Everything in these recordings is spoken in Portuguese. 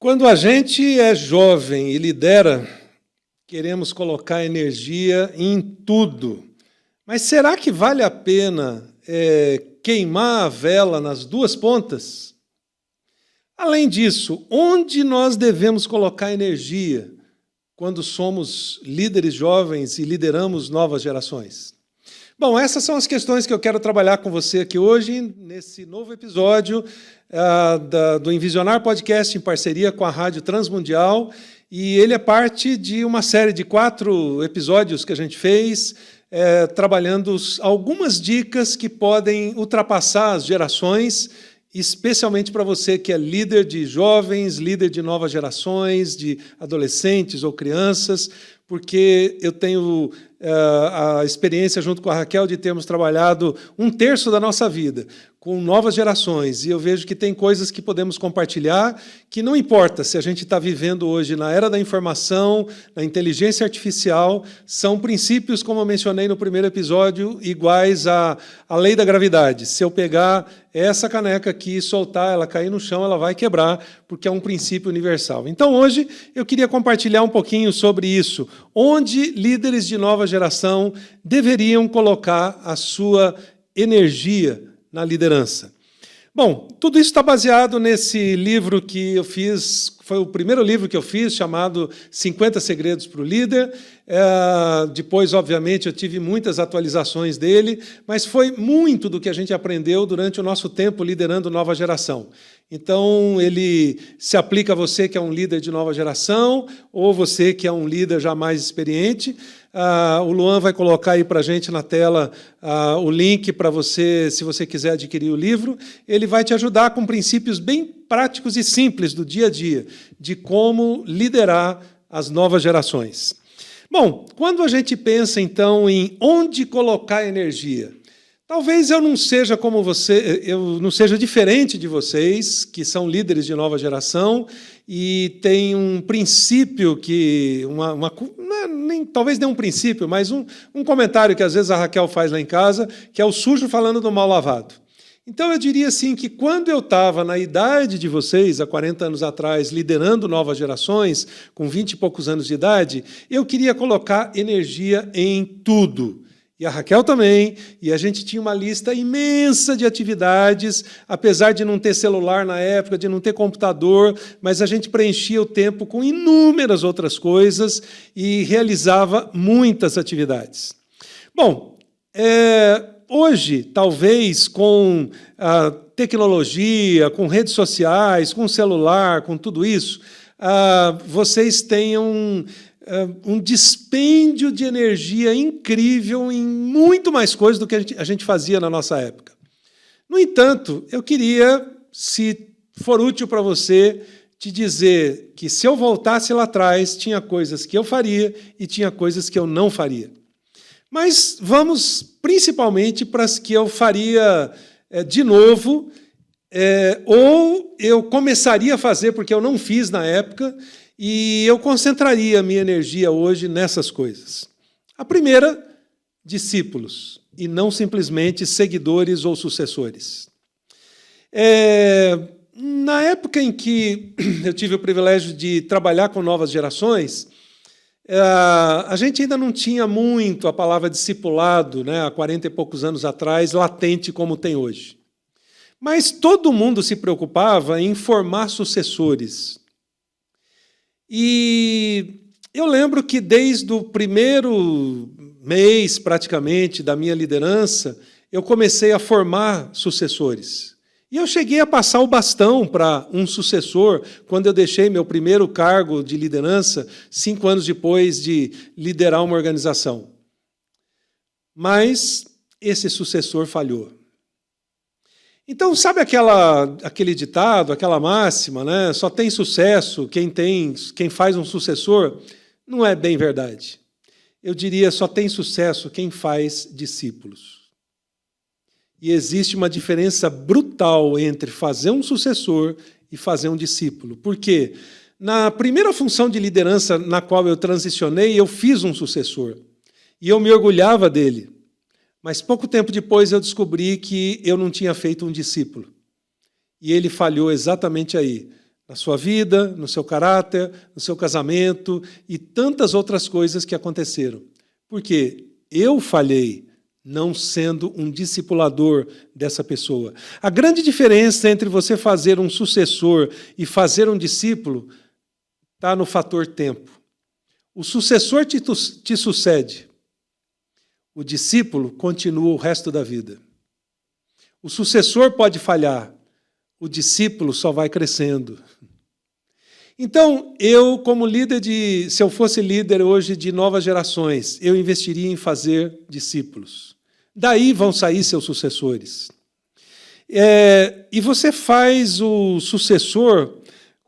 Quando a gente é jovem e lidera, queremos colocar energia em tudo. Mas será que vale a pena queimar a vela nas duas pontas? Além disso, onde nós devemos colocar energia quando somos líderes jovens e lideramos novas gerações? Bom, essas são as questões que eu quero trabalhar com você aqui hoje, nesse novo episódio do Envisionar Podcast, em parceria com a Rádio Transmundial, e ele é parte de uma série de 4 episódios que a gente fez, trabalhando algumas dicas que podem ultrapassar as gerações, especialmente para você que é líder de jovens, líder de novas gerações, de adolescentes ou crianças, porque eu tenho a experiência, junto com a Raquel, de termos trabalhado 1/3 da nossa vida com novas gerações, e eu vejo que tem coisas que podemos compartilhar, que não importa se a gente está vivendo hoje na era da informação, na inteligência artificial, são princípios, como eu mencionei no primeiro episódio, iguais à lei da gravidade. Se eu pegar essa caneca aqui e soltar, ela cair no chão, ela vai quebrar, porque é um princípio universal. Então, hoje, eu queria compartilhar um pouquinho sobre isso, onde líderes de nova geração deveriam colocar a sua energia na liderança. Bom, tudo isso está baseado nesse livro que eu fiz, foi o primeiro livro que eu fiz, chamado 50 Segredos para o Líder. Depois, obviamente, eu tive muitas atualizações dele, mas foi muito do que a gente aprendeu durante o nosso tempo liderando nova geração. Então, ele se aplica a você que é um líder de nova geração, ou você que é um líder já mais experiente. O Luan vai colocar aí para a gente na tela o link para você, se você quiser adquirir o livro. Ele vai te ajudar com princípios bem práticos e simples do dia a dia, de como liderar as novas gerações. Bom, quando a gente pensa, então, em onde colocar energia, talvez eu não seja como você, eu não seja diferente de vocês, que são líderes de nova geração, e tem um princípio que, talvez nem um princípio, mas um comentário que às vezes a Raquel faz lá em casa, que é o sujo falando do mal lavado. Então eu diria assim que quando eu estava na idade de vocês, há 40 anos atrás, liderando novas gerações, com 20 e poucos anos de idade, eu queria colocar energia em tudo. E a Raquel também, e a gente tinha uma lista imensa de atividades, apesar de não ter celular na época, de não ter computador, mas a gente preenchia o tempo com inúmeras outras coisas e realizava muitas atividades. Bom, hoje, talvez com a tecnologia, com redes sociais, com celular, com tudo isso, vocês tenham um dispêndio de energia incrível em muito mais coisas do que a gente fazia na nossa época. No entanto, eu queria, se for útil para você, te dizer que se eu voltasse lá atrás, tinha coisas que eu faria e tinha coisas que eu não faria. Mas vamos principalmente para as que eu faria de novo, ou eu começaria a fazer porque eu não fiz na época, e eu concentraria a minha energia hoje nessas coisas. A primeira, discípulos, e não simplesmente seguidores ou sucessores. Na época em que eu tive o privilégio de trabalhar com novas gerações, a gente ainda não tinha muito a palavra discipulado, né, há 40 e poucos anos atrás, latente como tem hoje. Mas todo mundo se preocupava em formar sucessores. E eu lembro que desde o primeiro mês, praticamente, da minha liderança, eu comecei a formar sucessores. E eu cheguei a passar o bastão para um sucessor quando eu deixei meu primeiro cargo de liderança, 5 anos depois de liderar uma organização. Mas esse sucessor falhou. Então, sabe aquele ditado, aquela máxima, né? Só tem sucesso quem faz um sucessor? Não é bem verdade. Eu diria, só tem sucesso quem faz discípulos. E existe uma diferença brutal entre fazer um sucessor e fazer um discípulo. Por quê? Na primeira função de liderança na qual eu transicionei, eu fiz um sucessor. E eu me orgulhava dele. Mas pouco tempo depois eu descobri que eu não tinha feito um discípulo. E ele falhou exatamente aí, na sua vida, no seu caráter, no seu casamento e tantas outras coisas que aconteceram. Porque eu falhei não sendo um discipulador dessa pessoa. A grande diferença entre você fazer um sucessor e fazer um discípulo está no fator tempo. O sucessor te sucede. O discípulo continua o resto da vida. O sucessor pode falhar. O discípulo só vai crescendo. Então, eu, como líder se eu fosse líder hoje de novas gerações, eu investiria em fazer discípulos. Daí vão sair seus sucessores. E você faz o sucessor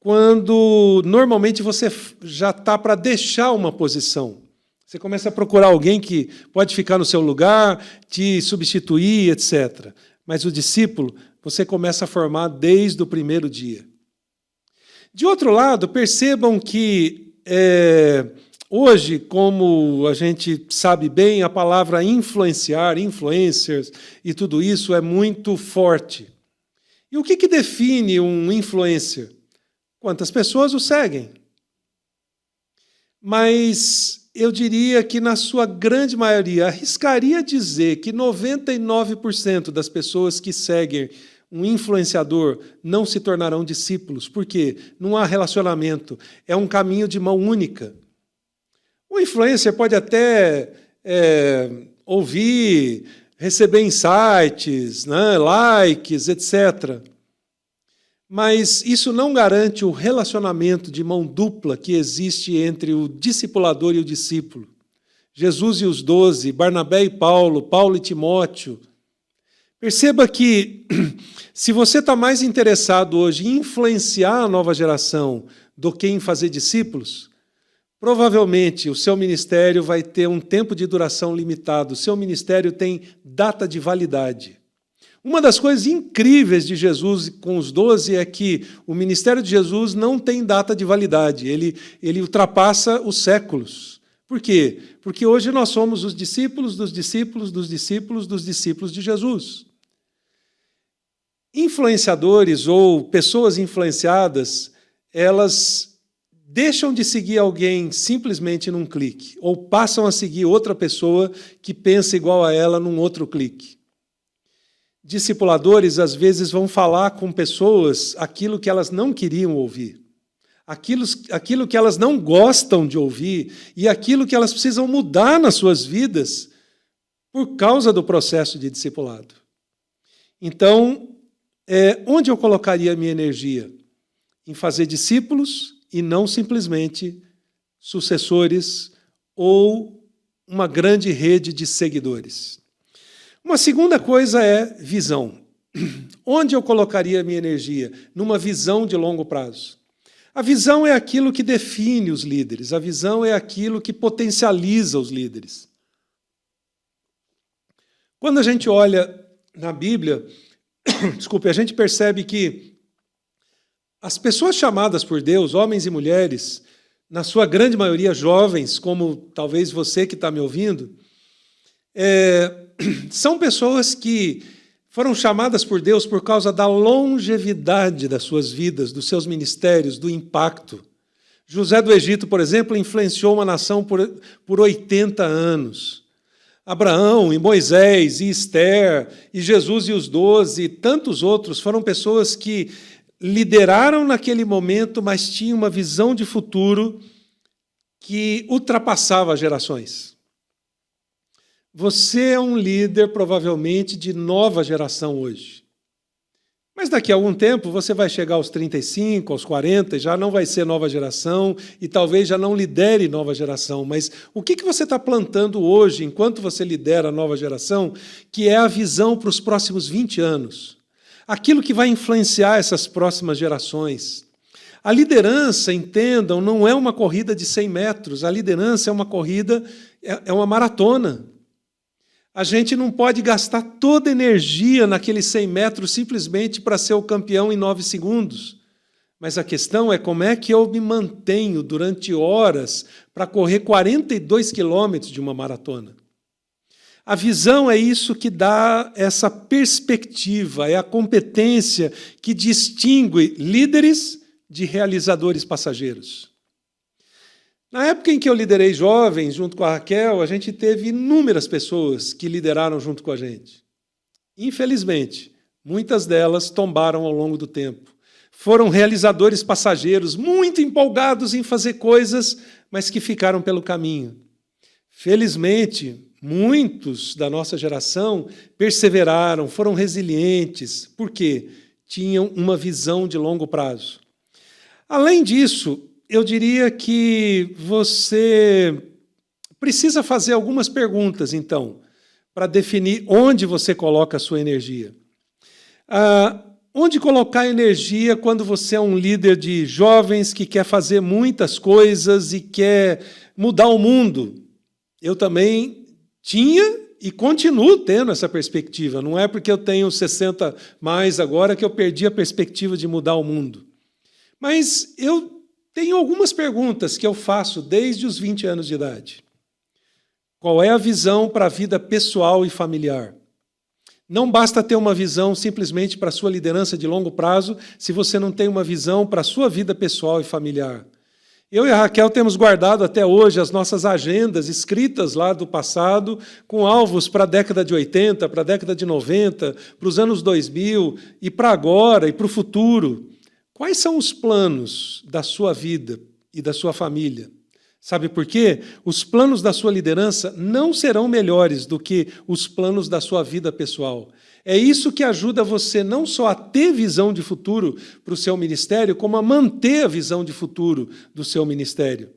quando normalmente você já está para deixar uma posição. Você começa a procurar alguém que pode ficar no seu lugar, te substituir, etc. Mas o discípulo, você começa a formar desde o primeiro dia. De outro lado, percebam que hoje, como a gente sabe bem, a palavra influenciar, influencers e tudo isso é muito forte. E o que define um influencer? Quantas pessoas o seguem? Mas eu diria que, na sua grande maioria, arriscaria dizer que 99% das pessoas que seguem um influenciador não se tornarão discípulos. Por quê? Não há relacionamento. É um caminho de mão única. O influencer pode até ouvir, receber insights, né, likes, etc. Mas isso não garante o relacionamento de mão dupla que existe entre o discipulador e o discípulo. Jesus e os 12, Barnabé e Paulo, Paulo e Timóteo. Perceba que, se você está mais interessado hoje em influenciar a nova geração do que em fazer discípulos, provavelmente o seu ministério vai ter um tempo de duração limitado, o seu ministério tem data de validade. Uma das coisas incríveis de Jesus com os 12 é que o ministério de Jesus não tem data de validade, ele ultrapassa os séculos. Por quê? Porque hoje nós somos os discípulos dos discípulos dos discípulos dos discípulos de Jesus. Influenciadores ou pessoas influenciadas, elas deixam de seguir alguém simplesmente num clique, ou passam a seguir outra pessoa que pensa igual a ela num outro clique. Discipuladores, às vezes, vão falar com pessoas aquilo que elas não queriam ouvir, aquilo que elas não gostam de ouvir e aquilo que elas precisam mudar nas suas vidas por causa do processo de discipulado. Então, onde eu colocaria a minha energia? Em fazer discípulos e não simplesmente sucessores ou uma grande rede de seguidores. Uma segunda coisa é visão. Onde eu colocaria a minha energia? Numa visão de longo prazo. A visão é aquilo que define os líderes, a visão é aquilo que potencializa os líderes. Quando a gente olha na Bíblia, a gente percebe que as pessoas chamadas por Deus, homens e mulheres, na sua grande maioria jovens, como talvez você que está me ouvindo, são pessoas que foram chamadas por Deus por causa da longevidade das suas vidas, dos seus ministérios, do impacto. José do Egito, por exemplo, influenciou uma nação por 80 anos. Abraão, e Moisés, e Esther, e Jesus e os 12, e tantos outros foram pessoas que lideraram naquele momento, mas tinham uma visão de futuro que ultrapassava as gerações. Você é um líder, provavelmente, de nova geração hoje. Mas daqui a algum tempo você vai chegar aos 35, aos 40, e já não vai ser nova geração, e talvez já não lidere nova geração. Mas o que você está plantando hoje, enquanto você lidera a nova geração, que é a visão para os próximos 20 anos? Aquilo que vai influenciar essas próximas gerações. A liderança, entendam, não é uma corrida de 100 metros, a liderança é uma corrida, é uma maratona. A gente não pode gastar toda a energia naqueles 100 metros simplesmente para ser o campeão em 9 segundos. Mas a questão é como é que eu me mantenho durante horas para correr 42 quilômetros de uma maratona. A visão é isso que dá essa perspectiva, é a competência que distingue líderes de realizadores passageiros. Na época em que eu liderei jovens, junto com a Raquel, a gente teve inúmeras pessoas que lideraram junto com a gente. Infelizmente, muitas delas tombaram ao longo do tempo. Foram realizadores passageiros, muito empolgados em fazer coisas, mas que ficaram pelo caminho. Felizmente, muitos da nossa geração perseveraram, foram resilientes. Por quê? Tinham uma visão de longo prazo. Além disso, eu diria que você precisa fazer algumas perguntas, então, para definir onde você coloca a sua energia. Onde colocar energia quando você é um líder de jovens que quer fazer muitas coisas e quer mudar o mundo? Eu também tinha e continuo tendo essa perspectiva. Não é porque eu tenho 60 mais agora que eu perdi a perspectiva de mudar o mundo. Mas eu tenho algumas perguntas que eu faço desde os 20 anos de idade. Qual é a visão para a vida pessoal e familiar? Não basta ter uma visão simplesmente para a sua liderança de longo prazo se você não tem uma visão para a sua vida pessoal e familiar. Eu e a Raquel temos guardado até hoje as nossas agendas escritas lá do passado, com alvos para a década de 80, para a década de 90, para os anos 2000, e para agora e para o futuro. Quais são os planos da sua vida e da sua família? Sabe por quê? Os planos da sua liderança não serão melhores do que os planos da sua vida pessoal. É isso que ajuda você não só a ter visão de futuro para o seu ministério, como a manter a visão de futuro do seu ministério.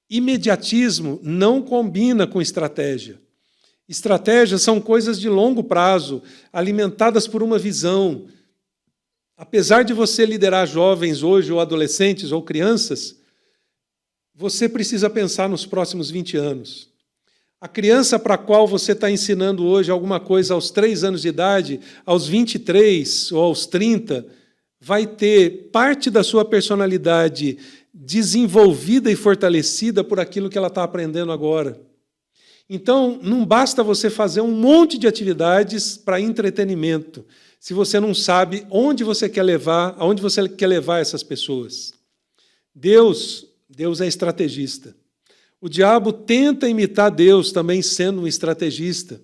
Imediatismo não combina com estratégia. Estratégias são coisas de longo prazo, alimentadas por uma visão. Apesar de você liderar jovens hoje, ou adolescentes, ou crianças, você precisa pensar nos próximos 20 anos. A criança para a qual você está ensinando hoje alguma coisa aos 3 anos de idade, aos 23 ou aos 30, vai ter parte da sua personalidade desenvolvida e fortalecida por aquilo que ela está aprendendo agora. Então, não basta você fazer um monte de atividades para entretenimento, se você não sabe onde você quer levar, aonde você quer levar essas pessoas. Deus é estrategista. O diabo tenta imitar Deus também sendo um estrategista.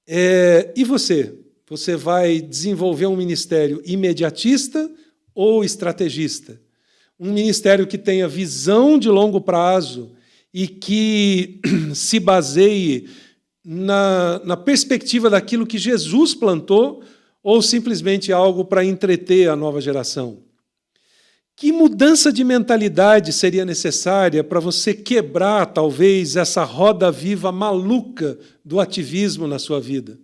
E você? Você vai desenvolver um ministério imediatista ou estrategista? Um ministério que tenha visão de longo prazo e que se baseie na perspectiva daquilo que Jesus plantou, ou simplesmente algo para entreter a nova geração? Que mudança de mentalidade seria necessária para você quebrar, talvez, essa roda viva maluca do ativismo na sua vida?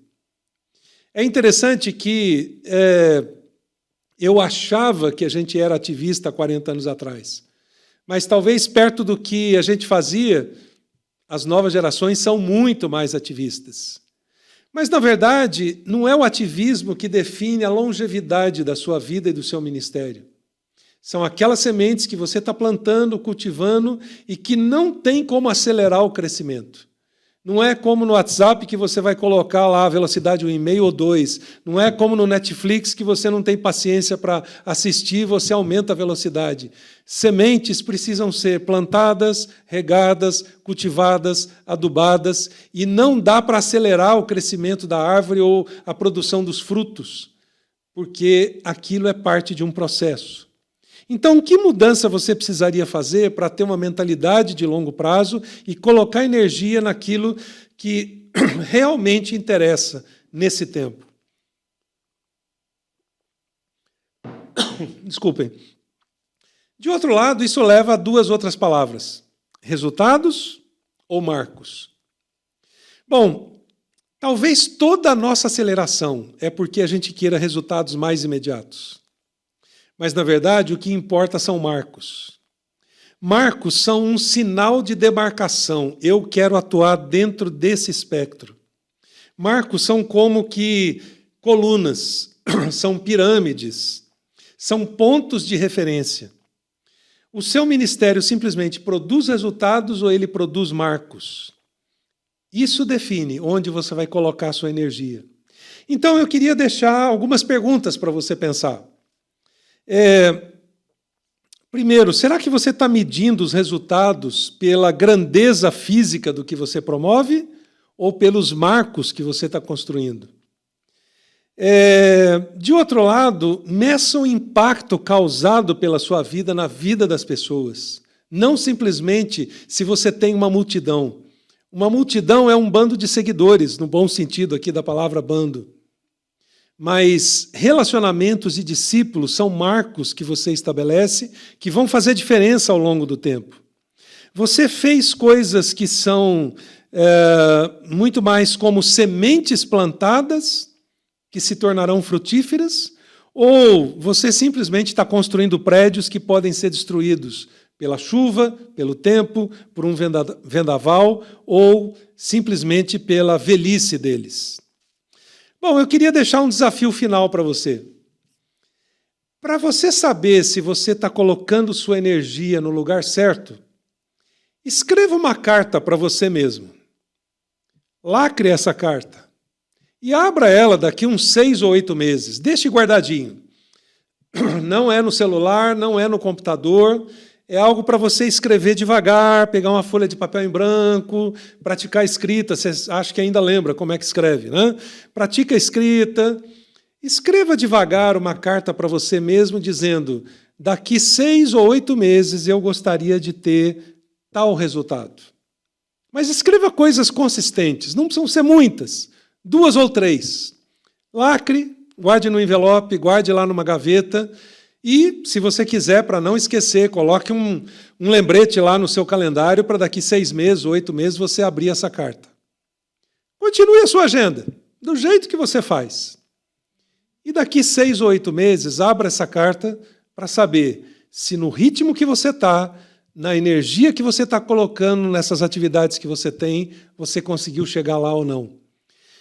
É interessante que eu achava que a gente era ativista há 40 anos atrás, mas talvez perto do que a gente fazia, as novas gerações são muito mais ativistas. Mas, na verdade, não é o ativismo que define a longevidade da sua vida e do seu ministério. São aquelas sementes que você está plantando, cultivando e que não tem como acelerar o crescimento. Não é como no WhatsApp que você vai colocar lá a velocidade 1,5 ou 2. Não é como no Netflix que você não tem paciência para assistir e você aumenta a velocidade. Sementes precisam ser plantadas, regadas, cultivadas, adubadas, e não dá para acelerar o crescimento da árvore ou a produção dos frutos, porque aquilo é parte de um processo. Então, que mudança você precisaria fazer para ter uma mentalidade de longo prazo e colocar energia naquilo que realmente interessa nesse tempo? Desculpem. De outro lado, isso leva a 2 outras palavras: resultados ou marcos. Bom, talvez toda a nossa aceleração é porque a gente queira resultados mais imediatos. Mas, na verdade, o que importa são marcos. Marcos são um sinal de demarcação. Eu quero atuar dentro desse espectro. Marcos são como que colunas, são pirâmides, são pontos de referência. O seu ministério simplesmente produz resultados ou ele produz marcos? Isso define onde você vai colocar a sua energia. Então, eu queria deixar algumas perguntas para você pensar. Primeiro, será que você está medindo os resultados pela grandeza física do que você promove ou pelos marcos que você está construindo? De outro lado, meça o impacto causado pela sua vida na vida das pessoas. Não simplesmente se você tem uma multidão. Uma multidão é um bando de seguidores, no bom sentido aqui da palavra bando. Mas relacionamentos e discípulos são marcos que você estabelece que vão fazer diferença ao longo do tempo. Você fez coisas que são muito mais como sementes plantadas que se tornarão frutíferas, ou você simplesmente está construindo prédios que podem ser destruídos pela chuva, pelo tempo, por um vendaval, ou simplesmente pela velhice deles. Bom, eu queria deixar um desafio final para você. Para você saber se você está colocando sua energia no lugar certo, escreva uma carta para você mesmo. Lacre essa carta. E abra ela daqui uns 6 ou 8 meses. Deixe guardadinho. Não é no celular, não é no computador. É algo para você escrever devagar, pegar uma folha de papel em branco, praticar a escrita. Você acha que ainda lembra como é que escreve, né? Pratica a escrita. Escreva devagar uma carta para você mesmo, dizendo: daqui 6 ou 8 meses eu gostaria de ter tal resultado. Mas escreva coisas consistentes, não precisam ser muitas, 2 ou 3. Lacre, guarde no envelope, guarde lá numa gaveta. E, se você quiser, para não esquecer, coloque um lembrete lá no seu calendário para daqui 6 meses, 8 meses, você abrir essa carta. Continue a sua agenda, do jeito que você faz. E daqui 6 ou 8 meses, abra essa carta para saber se no ritmo que você está, na energia que você está colocando nessas atividades que você conseguiu chegar lá ou não.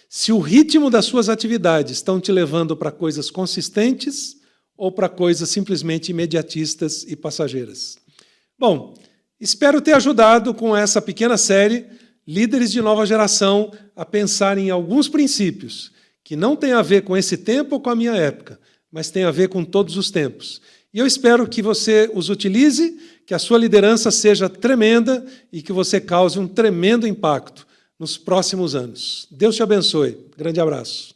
Se o ritmo das suas atividades estão te levando para coisas consistentes, ou para coisas simplesmente imediatistas e passageiras. Bom, espero ter ajudado com essa pequena série líderes de nova geração a pensar em alguns princípios que não têm a ver com esse tempo ou com a minha época, mas têm a ver com todos os tempos. E eu espero que você os utilize, que a sua liderança seja tremenda e que você cause um tremendo impacto nos próximos anos. Deus te abençoe. Grande abraço.